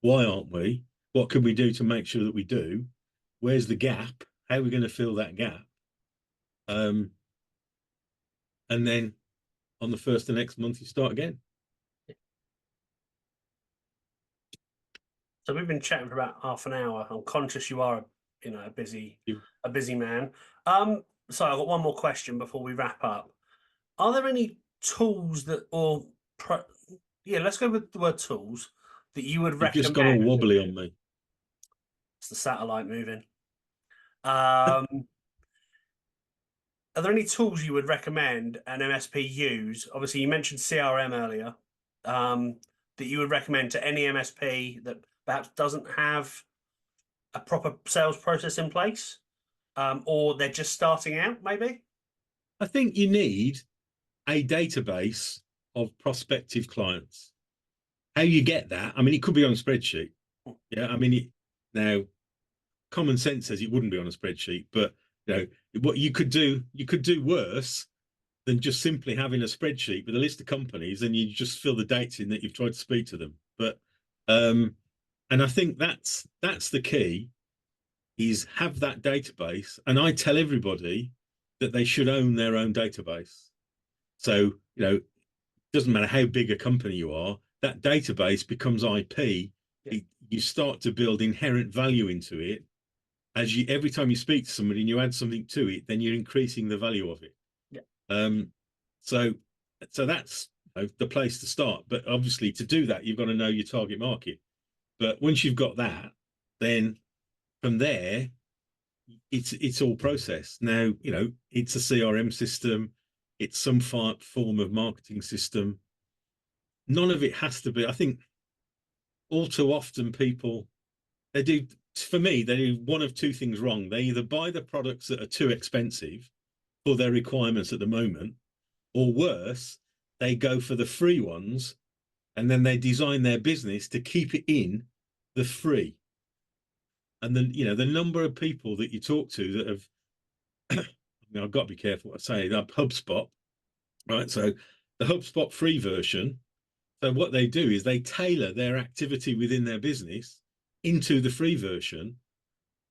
Why aren't we? What can we do to make sure that we do? Where's the gap? How are we going to fill that gap? And then on the first of next month, you start again. So we've been chatting for about half an hour. I'm conscious you are, a busy man. So I've got one more question before we wrap up. Are there any tools let's go with the word tools that you would You've recommend? just gone all wobbly on me. It's the satellite moving. Are there any tools you would recommend an MSP use? Obviously, you mentioned CRM earlier, that you would recommend to any MSP that perhaps doesn't have a proper sales process in place, or they're just starting out, maybe? I think you need a database of prospective clients. How you get that? I mean, it could be on a spreadsheet. Yeah, I mean, now common sense says it wouldn't be on a spreadsheet, but what you could do worse than just simply having a spreadsheet with a list of companies, and you just fill the dates in that you've tried to speak to them. But and I think that's the key, is have that database. And I tell everybody that they should own their own database. So doesn't matter how big a company you are, that database becomes IP. Yeah. You start to build inherent value into it. Every time you speak to somebody and you add something to it, then you're increasing the value of it. Yeah. So that's the place to start. But obviously, to do that, you've got to know your target market. But once you've got that, then from there, it's all processed. Now, it's a CRM system, it's some form of marketing system. None of it has to be. I think all too often people, they do one of two things wrong. They either buy the products that are too expensive for their requirements at the moment, or worse, they go for the free ones, and then they design their business to keep it in the free. And then the number of people that you talk to that have I've got to be careful what I say, that HubSpot, right? So the HubSpot free version, so what they do is they tailor their activity within their business into the free version,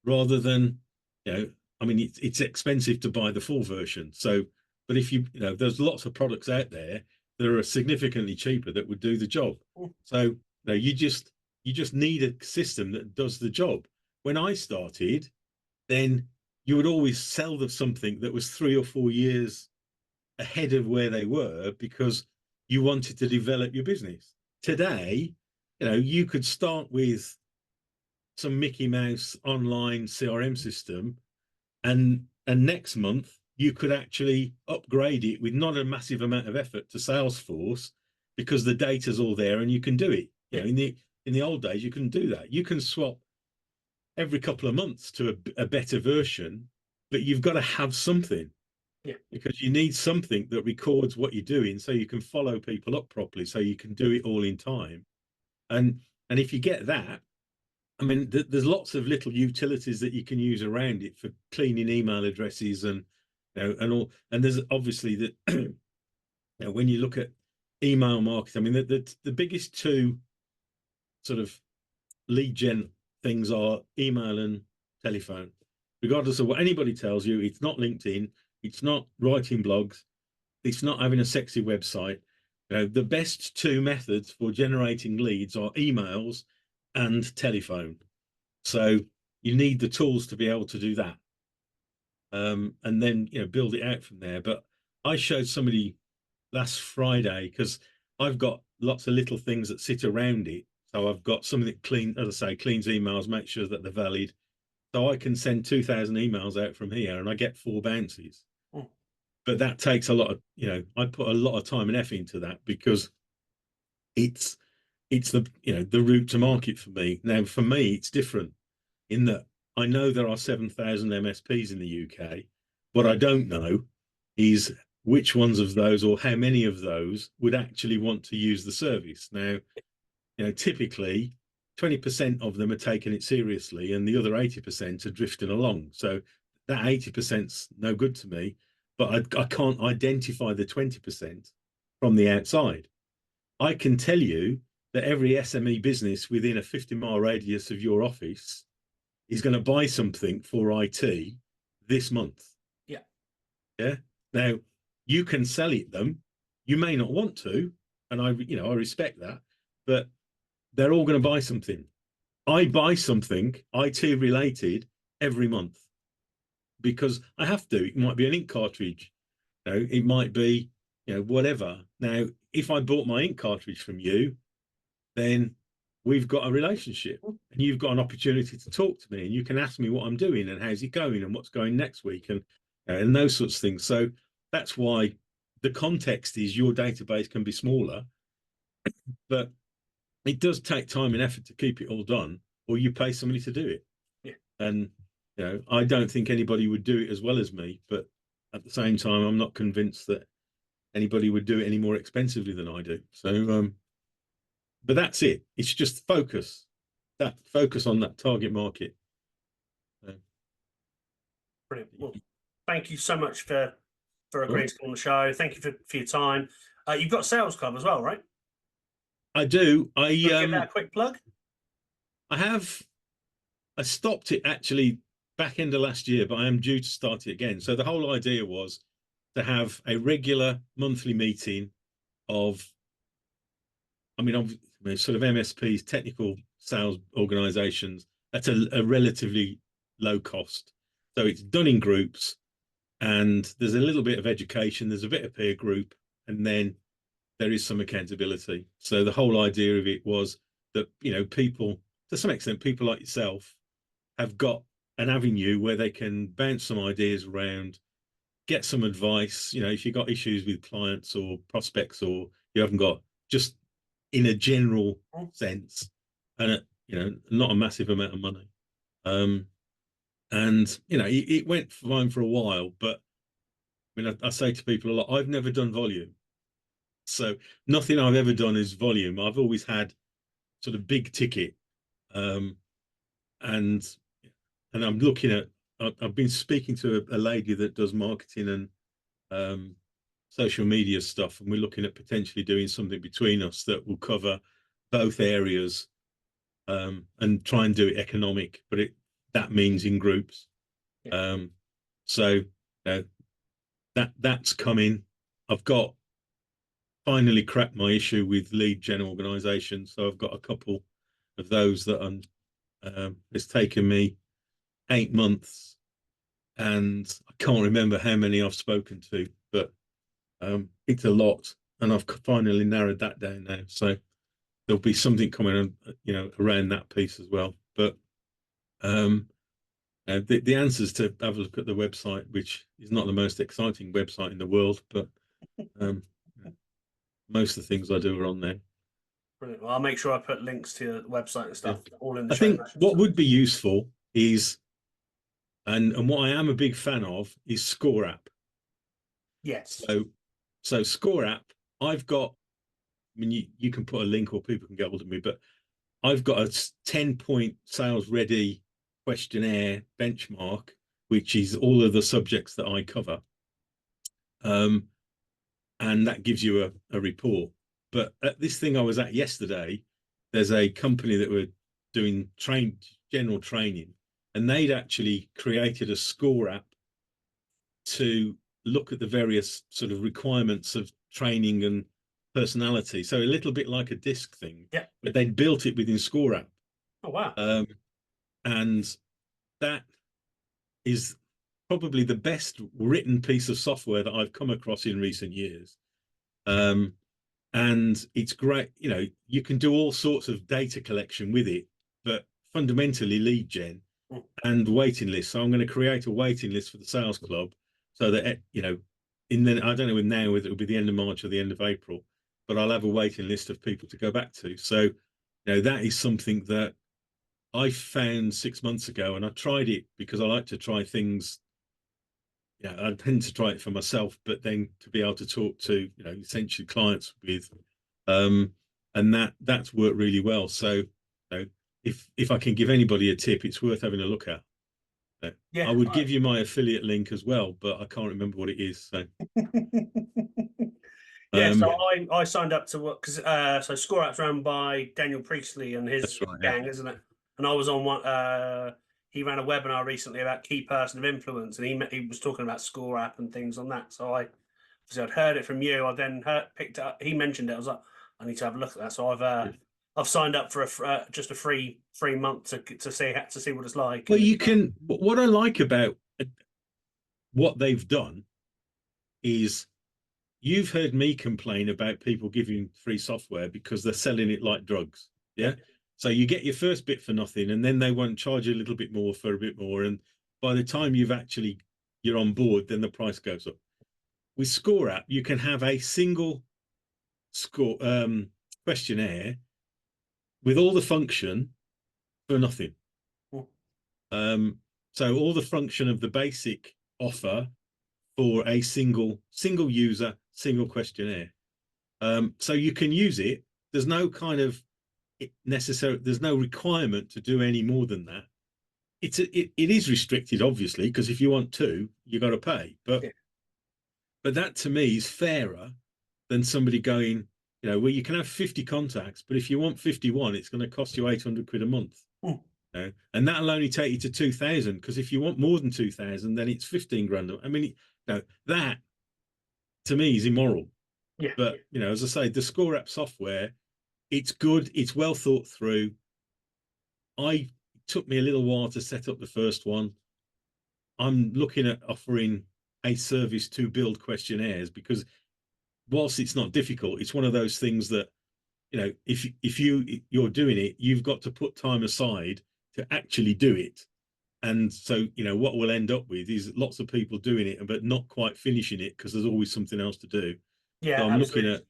rather than, I mean, it's expensive to buy the full version. So, but if there's lots of products out there that are significantly cheaper that would do the job. So you just need a system that does the job. When I started, then you would always sell them something that was 3 or 4 years ahead of where they were, because you wanted to develop your business. Today, you could start with some Mickey Mouse online CRM system, and next month you could actually upgrade it with not a massive amount of effort to Salesforce, because the data's all there and you can do it. In the old days, you couldn't do that. You can swap every couple of months to a better version, but you've got to have something. Yeah. Because you need something that records what you're doing, so you can follow people up properly, so you can do it all in time. And if you get that, I mean, there's lots of little utilities that you can use around it for cleaning email addresses and and all. And there's obviously that when you look at email marketing, I mean, the biggest two sort of lead gen things are email and telephone. Regardless of what anybody tells you, it's not LinkedIn, it's not writing blogs, it's not having a sexy website. The best two methods for generating leads are emails and telephone. So you need the tools to be able to do that. and then build it out from there. But I showed somebody last Friday, because I've got lots of little things that sit around it. So I've got something that as I say, cleans emails, makes sure that they're valid. So I can send 2,000 emails out from here and I get 4 bounces. Mm. But that takes a lot of, I put a lot of time and effort into that, because it's the the route to market for me. Now for me it's different in that I know there are 7,000 MSPs in the UK. What I don't know is which ones of those, or how many of those, would actually want to use the service. Now, typically 20% of them are taking it seriously and the other 80% are drifting along. So that 80%'s no good to me, but I can't identify the 20% from the outside. I can tell you that every SME business within a 50-mile radius of your office is going to buy something for IT this month. Yeah. Yeah. Now, you can sell it them. You may not want to, and I respect that, but they're all going to buy something. I buy something IT related every month because I have to. It might be an ink cartridge. It might be, whatever. Now, if I bought my ink cartridge from you, then we've got a relationship and you've got an opportunity to talk to me and you can ask me what I'm doing and how's it going and what's going next week and those sorts of things. So that's why the context is your database can be smaller, but it does take time and effort to keep it all done, or you pay somebody to do it. Yeah. And, I don't think anybody would do it as well as me, but at the same time, I'm not convinced that anybody would do it any more expensively than I do. So, but that's it. It's just focus on that target market. Brilliant. Well, thank you so much for agreeing to come on the show. Thank you for your time. You've got Sales Club as well, right? I do. Give that a quick plug. I stopped it actually back end of last year, but I am due to start it again. So the whole idea was to have a regular monthly meeting of, sort of MSPs, technical sales organizations, at a relatively low cost. So it's done in groups, and there's a little bit of education, there's a bit of peer group, and then there is some accountability. So the whole idea of it was that, people, to some extent, people like yourself have got an avenue where they can bounce some ideas around, get some advice, if you've got issues with clients or prospects, or you haven't got, just in a general sense, and not a massive amount of money. And it went fine for a while, but I say to people a lot, I've never done volume. So nothing I've ever done is volume. I've always had sort of big ticket. And I'm looking at, I've been speaking to a lady that does marketing and social media stuff, and we're looking at potentially doing something between us that will cover both areas, and try and do it economic, but that means in groups. Yeah. So that's coming. I've got finally cracked my issue with lead gen organization, so I've got a couple of those that it's taken me 8 months, and I can't remember how many I've spoken to, but it's a lot, and I've finally narrowed that down now. So there'll be something coming on, around that piece as well. But the answer is to have a look at the website, which is not the most exciting website in the world, but most of the things I do are on there. Brilliant. Well, I'll make sure I put links to your website and stuff all in the I show. think what would be useful is, and what I am a big fan of, is Score App. Yes. So Score App, I've got, you can put a link or people can get hold of me, but I've got a 10-point sales ready questionnaire benchmark, which is all of the subjects that I cover. And that gives you a report. But at this thing I was at yesterday, there's a company that were doing general training, and they'd actually created a Score App to look at the various sort of requirements of training and personality. So a little bit like a disc thing, yeah. But they'd built it within Score App. Oh wow! And that is probably the best written piece of software that I've come across in recent years. And it's great. You can do all sorts of data collection with it, but fundamentally lead gen and waiting lists. So I'm going to create a waiting list for the sales club so that, I don't know now whether it'll be the end of March or the end of April, but I'll have a waiting list of people to go back to. So, that is something that I found 6 months ago, and I tried it because I like to try things. I tend to try it for myself, but then to be able to talk to, essentially clients with, and that's worked really well. So, if I can give anybody a tip, it's worth having a look at. Yeah, I would give you my affiliate link as well, but I can't remember what it is. So, yeah. So I signed up to work because so Score App's run by Daniel Priestley and his that's right. gang, Yeah. isn't it? And I was on one. He ran a webinar recently about key person of influence, and he was talking about Score App and things on that. So I'd heard it from you. I then picked it up. He mentioned it. I was like, I need to have a look at that. So I've signed up for just a free month to see what it's like. Well, you can. What I like about what they've done is you've heard me complain about people giving free software because they're selling it like drugs. Yeah. So you get your first bit for nothing, and then they won't charge you a little bit more for a bit more. And by the time you're on board, then the price goes up. With Score App, you can have a single score questionnaire with all the function for nothing. So all the function of the basic offer for a single user, single questionnaire. So you can use it. There's no kind of there's no requirement to do any more than that. It is restricted, obviously, because if you want to, you got to pay. But that to me is fairer than somebody going, well, you can have 50 contacts, but if you want 51, it's going to cost you 800 quid a month. And that'll only take you to 2,000, because if you want more than 2,000, then it's 15 grand. I mean, that to me is immoral. Yeah. But, as I say, the Score App software, it's good. It's well thought through. It took me a little while to set up the first one. I'm looking at offering a service to build questionnaires, because whilst it's not difficult, it's one of those things that, if you're doing it, you've got to put time aside to actually do it. And so, what we'll end up with is lots of people doing it, but not quite finishing it because there's always something else to do. Yeah, so I'm absolutely. looking at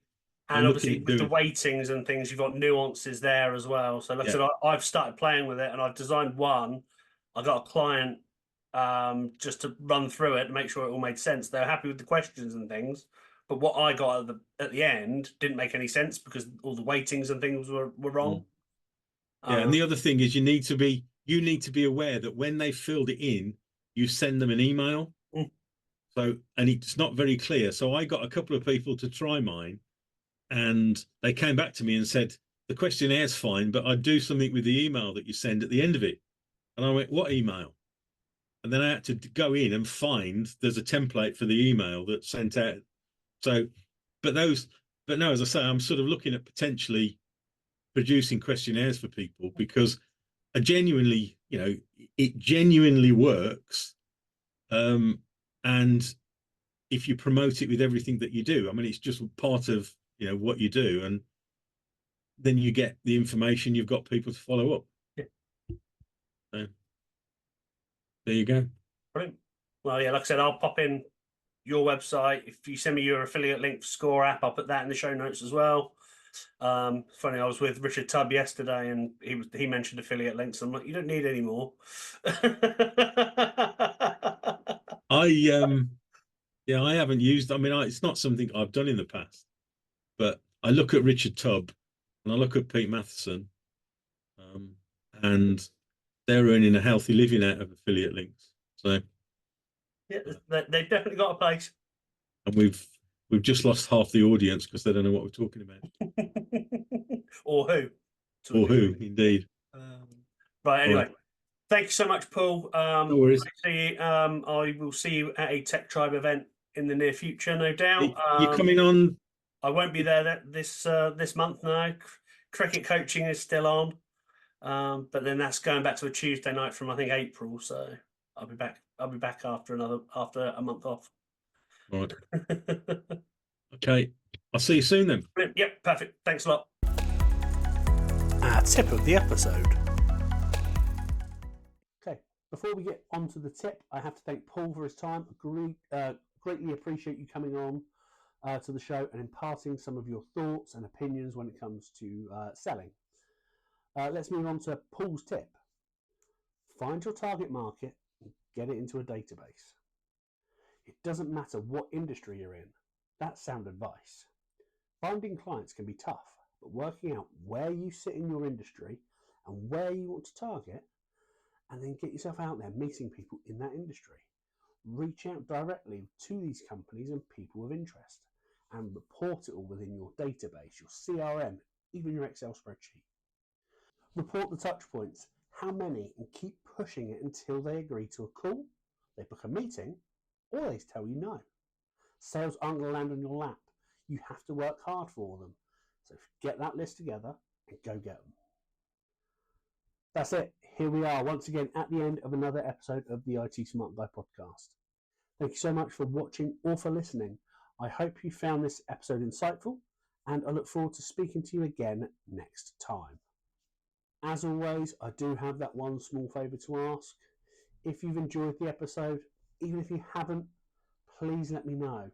And obviously with the weightings and things, you've got nuances there as well. So like I said, I've started playing with it, and I've designed one. I got a client just to run through it and make sure it all made sense. They're happy with the questions and things, but what I got at the end didn't make any sense because all the weightings and things were wrong. And the other thing is you need to be aware that when they filled it in, you send them an email. So, and it's not very clear. So I got a couple of people to try mine, and they came back to me and said, the questionnaires fine, but I'd do something with the email that you send at the end of it. And I went, what email? And then I had to go in and find there's a template for the email that's sent out. So, but no, as I say, I'm sort of looking at potentially producing questionnaires for people, because it genuinely works. And if you promote it with everything that you do, I mean, it's just part of, what you do. And then you get the information, you've got people to follow up. So there you go. Brilliant. Well, yeah, like I said, I'll pop in your website. If you send me your affiliate link for Score App, I'll put that in the show notes as well. Funny, I was with Richard Tubb yesterday, and he mentioned affiliate links. I'm like, you don't need any more. I haven't used. I mean, it's not something I've done in the past, but I look at Richard Tubb and I look at Pete Matheson, and they're earning a healthy living out of affiliate links. So yeah, they've definitely got a place. And we've just lost half the audience because they don't know what we're talking about. Or who. Or who, indeed. Right, anyway. Thank you so much, Paul. No worries. I will see you at a Tech Tribe event in the near future, no doubt. You're coming on? I won't be there this month now. Cricket coaching is still on, but then that's going back to a Tuesday night from, I think, April. So I'll be back after a month off. Right. Okay. I'll see you soon then. Yep, perfect. Thanks a lot. Our tip of the episode. Okay, before we get on to the tip, I have to thank Paul for his time. Greatly appreciate you coming on to the show and imparting some of your thoughts and opinions when it comes to selling. Let's move on to Paul's tip. Find your target market and get it into a database. It doesn't matter what industry you're in. That's sound advice. Finding clients can be tough, but working out where you sit in your industry and where you want to target, and then get yourself out there meeting people in that industry. Reach out directly to these companies and people of interest and report it all within your database, your CRM, even your Excel spreadsheet. Report the touch points, how many, and keep pushing it until they agree to a call, they book a meeting, or they tell you no. Sales aren't going to land on your lap. You have to work hard for them. So get that list together and go get them. That's it. Here we are once again at the end of another episode of the IT Smart Guy podcast. Thank you so much for watching or for listening. I hope you found this episode insightful, and I look forward to speaking to you again next time. As always, I do have that one small favour to ask. If you've enjoyed the episode, even if you haven't, please let me know.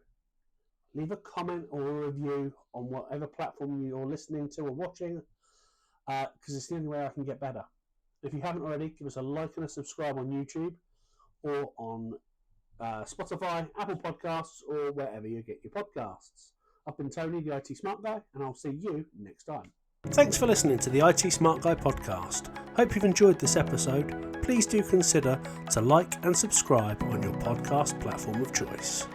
Leave a comment or a review on whatever platform you're listening to or watching, because it's the only way I can get better. If you haven't already, give us a like and a subscribe on YouTube or on Spotify, Apple Podcasts, or wherever you get your podcasts. I've been Tony, the IT Smart Guy, and I'll see you next time. Thanks for listening to the IT Smart Guy podcast. Hope you've enjoyed this episode. Please do consider to like and subscribe on your podcast platform of choice.